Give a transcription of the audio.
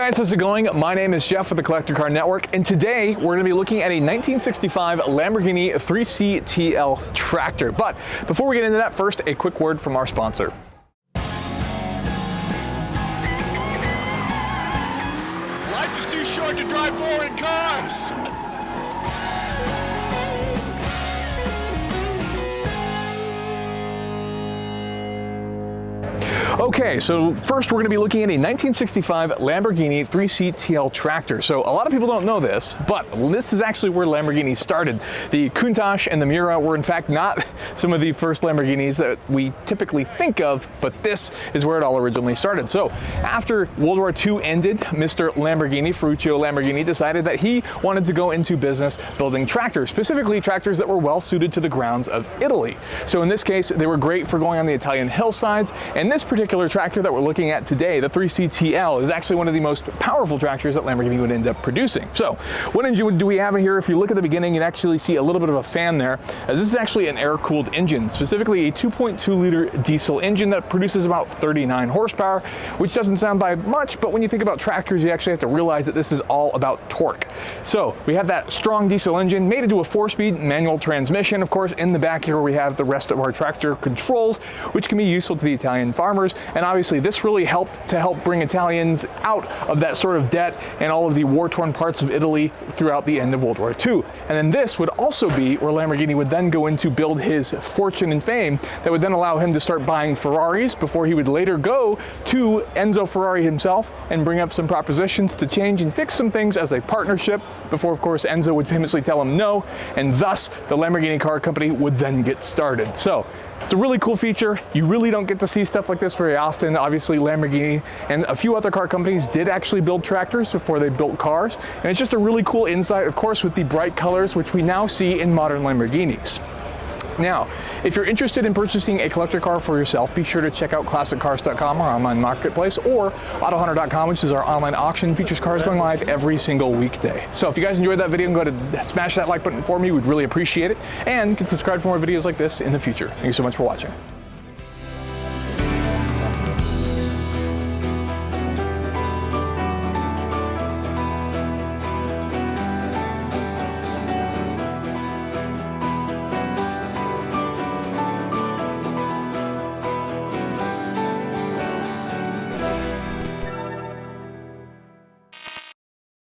guys, how's it going? My name is Jeff with the Collector Car Network, and today we're going to be looking at a 1965 Lamborghini 3C TL tractor. But before we get into that, first a quick word from our sponsor. Life is too short to drive boring cars. Okay, so first we're going to be looking at a 1965 Lamborghini 3C TL tractor. So a lot of people don't know this, but this is actually where Lamborghini started. The Countach and the Miura were in fact not some of the first Lamborghinis that we typically think of, but this is where it all originally started. So after World War II ended, Mr. Lamborghini, Ferruccio Lamborghini, decided that he wanted to go into business building tractors, specifically tractors that were well suited to the grounds of Italy. So in this case, they were great for going on the Italian hillsides, and this particular tractor that we're looking at today, the 3C TL, is actually one of the most powerful tractors that Lamborghini would end up producing. So what engine do we have in here? If you look at the beginning, you actually see a little bit of a fan there, as this is actually an air-cooled engine, specifically a 2.2 liter diesel engine that produces about 39 horsepower, which doesn't sound by much, but when you think about tractors, you actually have to realize that this is all about torque. So we have that strong diesel engine made into a 4-speed manual transmission. Of course, in the back here we have the rest of our tractor controls, which can be useful to the Italian farmers. And obviously this really helped bring Italians out of that sort of debt and all of the war-torn parts of Italy throughout the end of World War II. And then this would also be where Lamborghini would then go in to build his fortune and fame that would then allow him to start buying Ferraris before he would later go to Enzo Ferrari himself and bring up some propositions to change and fix some things as a partnership before, of course, Enzo would famously tell him no, and thus the Lamborghini car company would then get started. So it's a really cool feature. You really don't get to see stuff like this very often. Obviously, Lamborghini and a few other car companies did actually build tractors before they built cars. And it's just a really cool insight, of course, with the bright colors, which we now see in modern Lamborghinis. Now, if you're interested in purchasing a collector car for yourself, be sure to check out ClassicCars.com, our online marketplace, or AutoHunter.com, which is our online auction, features cars going live every single weekday. So if you guys enjoyed that video, go ahead and smash that like button for me. We'd really appreciate it. And you can subscribe for more videos like this in the future. Thank you so much for watching.